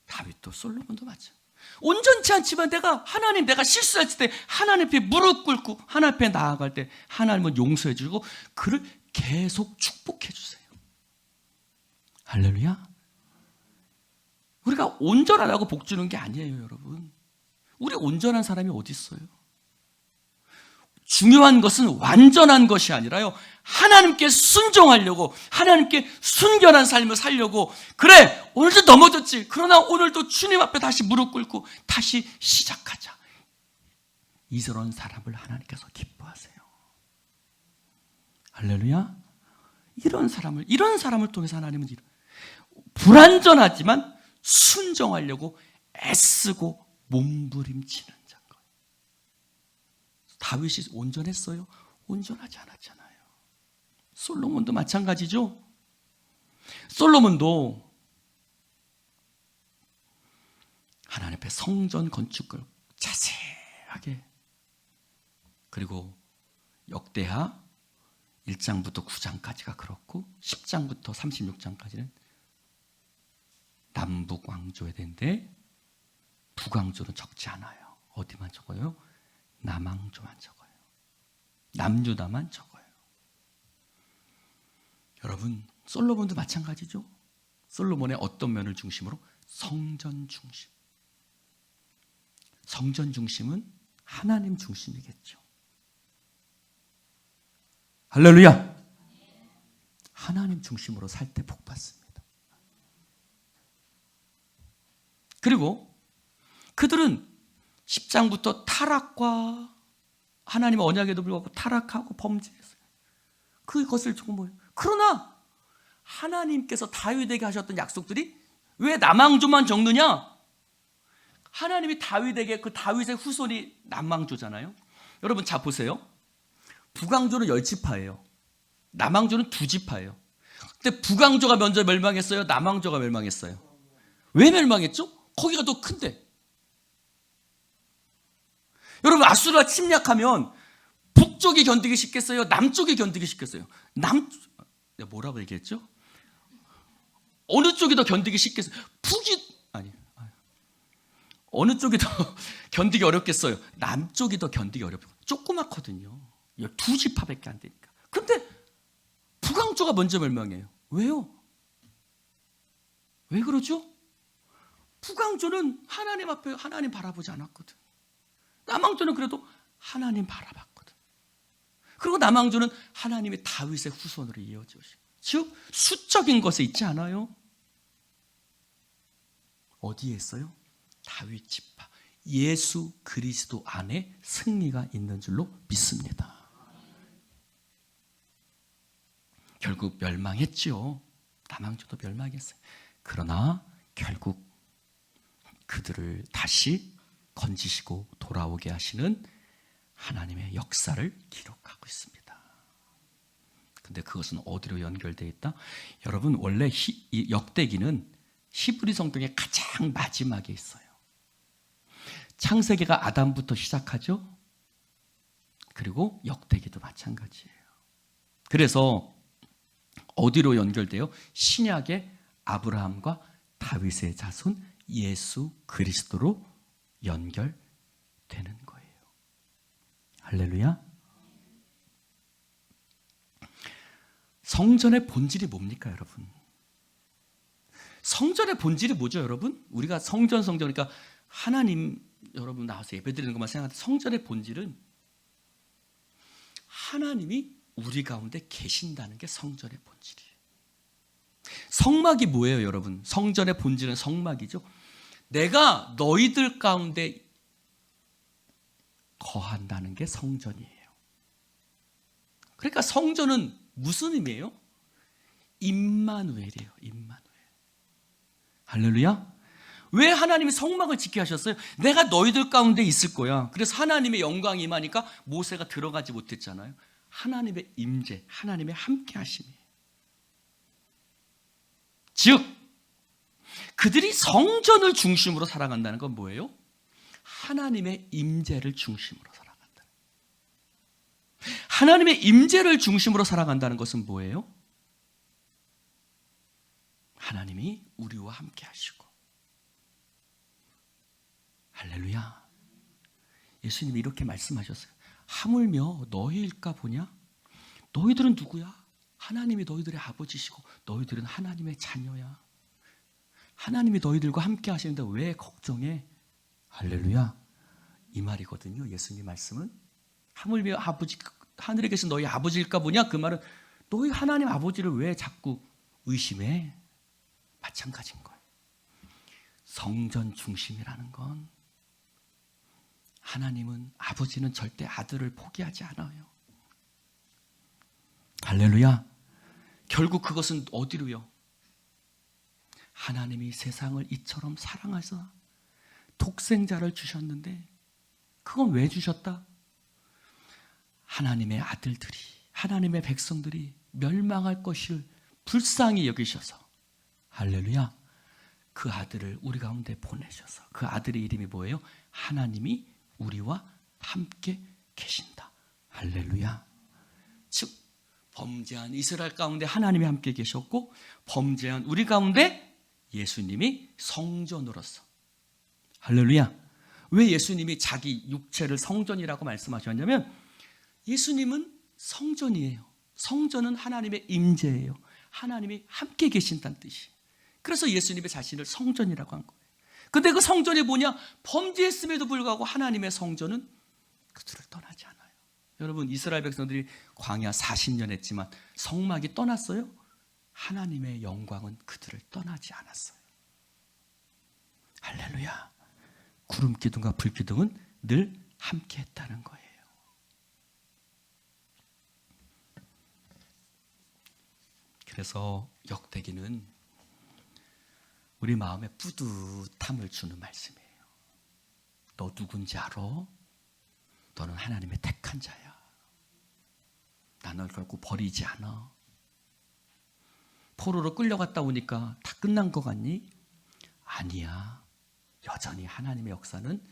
다윗도 솔로몬도 마찬가지. 온전치 않지만 내가 실수했을 때 하나님 앞에 무릎 꿇고 하나님 앞에 나아갈 때 하나님은 용서해 주고 그를 계속 축복해 주세요. 할렐루야. 우리가 온전하다고 복 주는 게 아니에요, 여러분. 우리 온전한 사람이 어디 있어요? 중요한 것은 완전한 것이 아니라요, 하나님께 순종하려고, 하나님께 순결한 삶을 살려고. 그래, 오늘도 넘어졌지, 그러나 오늘도 주님 앞에 다시 무릎 꿇고 다시 시작하자. 이런 사람을 하나님께서 기뻐하세요. 할렐루야. 이런 사람을 통해서 하나님은 불완전하지만 순종하려고 애쓰고 몸부림치는 자인 거예요. 다윗이 온전했어요? 온전하지 않았잖아요. 솔로몬도 마찬가지죠. 솔로몬도 하나님 앞에 성전 건축을 자세하게, 그리고 역대하 1장부터 9장까지가 그렇고 10장부터 36장까지는 남북 왕조에 되는데 북왕조는 적지 않아요. 어디만 적어요? 남왕조만 적어요. 남유다만 적어요. 여러분, 솔로몬도 마찬가지죠. 솔로몬의 어떤 면을 중심으로? 성전 중심. 성전 중심은 하나님 중심이겠죠. 할렐루야. 하나님 중심으로 살 때 복 받습니다. 그리고 그들은 10장부터 타락과 하나님의 언약에도 불구하고 타락하고 범죄했어요. 그것을 조금 뭐예요? 그러나 하나님께서 다윗에게 하셨던 약속들이 왜 남왕조만 적느냐? 하나님이 다윗에게, 그 다윗의 후손이 남왕조잖아요. 여러분 자 보세요. 북왕조는 10지파예요. 남왕조는 2지파예요. 근데 북왕조가 먼저 멸망했어요? 남왕조가 멸망했어요? 왜 멸망했죠? 거기가 더 큰데. 여러분, 아수르가 침략하면 북쪽이 견디기 쉽겠어요? 남쪽이 견디기 쉽겠어요? 뭐라고 얘기했죠? 어느 쪽이 더 견디기 쉽겠어요? 어느 쪽이 더 견디기 어렵겠어요? 남쪽이 더 견디기 어렵고 조그맣거든요. 2지파밖에 안 되니까. 근데 북왕조가 먼저 멸망해요. 왜요? 왜 그러죠? 북왕조는 하나님 앞에 하나님 바라보지 않았거든. 남왕조는 그래도 하나님 바라봤거든. 그리고 남왕조는 하나님의 다윗의 후손으로 이어져 오신, 즉 수적인 것에 있지 않아요. 어디에 있어요? 다윗 지파, 예수 그리스도 안에 승리가 있는 줄로 믿습니다. 결국 멸망했죠. 남왕조도 멸망했어요. 그러나 결국 그들을 다시 건지시고 돌아오게 하시는 하나님의 역사를 기록하고 있습니다. 근데 그것은 어디로 연결되어 있다? 여러분, 원래 이 역대기는 히브리 성경의 가장 마지막에 있어요. 창세기가 아담부터 시작하죠. 그리고 역대기도 마찬가지예요. 그래서 어디로 연결돼요? 신약의 아브라함과 다윗의 자손 예수 그리스도로 연결되는 거예요. 할렐루야. 성전의 본질이 뭡니까, 여러분? 성전의 본질이 뭐죠, 여러분? 우리가 성전 그러니까 하나님, 여러분 나와서 예배드리는 것만 생각하는데 성전의 본질은 하나님이 우리 가운데 계신다는 게 성전의 본질이에요. 성막이 뭐예요, 여러분? 성전의 본질은 성막이죠. 내가 너희들 가운데 거한다는 게 성전이에요. 그러니까 성전은 무슨 의미예요? 임마누엘이에요. 임마누엘. 할렐루야. 왜 하나님이 성막을 짓게 하셨어요? 내가 너희들 가운데 있을 거야. 그래서 하나님의 영광이 임하니까 모세가 들어가지 못했잖아요. 하나님의 임재, 하나님의 함께 하심이에요. 즉 그들이 성전을 중심으로 살아간다는 건 뭐예요? 하나님의 임재를 중심으로 살아간다. 하나님의 임재를 중심으로 살아간다는 것은 뭐예요? 하나님이 우리와 함께 하시고. 할렐루야. 예수님이 이렇게 말씀하셨어요. 하물며 너희일까 보냐? 너희들은 누구야? 하나님이 너희들의 아버지시고 너희들은 하나님의 자녀야. 하나님이 너희들과 함께 하시는데 왜 걱정해? 할렐루야. 이 말이거든요. 예수님 말씀은 하물며 아버지, 하늘에 계신 너희 아버지일까 보냐? 그 말은 너희 하나님 아버지를 왜 자꾸 의심해? 마찬가지인 거예요. 성전 중심이라는 건 하나님은, 아버지는 절대 아들을 포기하지 않아요. 할렐루야. 결국 그것은 어디로요? 하나님이 세상을 이처럼 사랑하사 독생자를 주셨는데 그건 왜 주셨다? 하나님의 아들들이, 하나님의 백성들이 멸망할 것을 불쌍히 여기셔서, 할렐루야, 그 아들을 우리 가운데 보내셔서, 그 아들의 이름이 뭐예요? 하나님이 우리와 함께 계신다. 할렐루야. 즉 범죄한 이스라엘 가운데 하나님이 함께 계셨고, 범죄한 우리 가운데 예수님이 성전으로서, 할렐루야. 왜 예수님이 자기 육체를 성전이라고 말씀하셨냐면, 예수님은 성전이에요. 성전은 하나님의 임재예요. 하나님이 함께 계신다는 뜻이. 그래서 예수님의 자신을 성전이라고 한 거예요. 근데 그 성전이 뭐냐? 범죄했음에도 불구하고 하나님의 성전은 그들을 떠나지 않아요. 여러분, 이스라엘 백성들이 광야 40년 했지만 성막이 떠났어요? 하나님의 영광은 그들을 떠나지 않았어요. 할렐루야. 구름 기둥과 불 기둥은 늘 함께 했다는 거예요. 그래서 역대기는 우리 마음에 뿌듯함을 주는 말씀이에요. 너 누군지 알아? 너는 하나님의 택한 자야. 나 널 결코 버리지 않아. 포로로 끌려갔다 오니까 다 끝난 것 같니? 아니야. 여전히 하나님의 역사는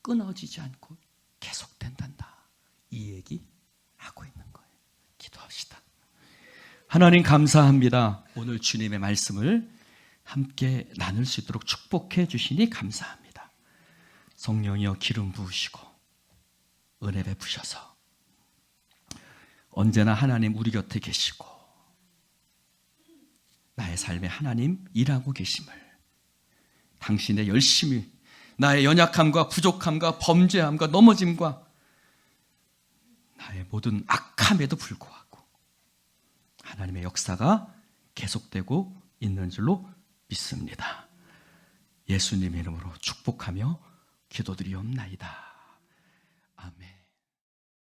끊어지지 않고 계속된단다. 이 얘기 하고 있는 거예요. 기도합시다. 하나님 감사합니다. 오늘 주님의 말씀을 함께 나눌 수 있도록 축복해 주시니 감사합니다. 성령이여 기름 부으시고 은혜 베푸셔서 언제나 하나님 우리 곁에 계시고 나의 삶에 하나님 일하고 계심을, 당신의 열심히 나의 연약함과 부족함과 범죄함과 넘어짐과 나의 모든 악함에도 불구하고 하나님의 역사가 계속되고 있는 줄로 믿습니다. 예수님의 이름으로 축복하며 기도드리옵나이다.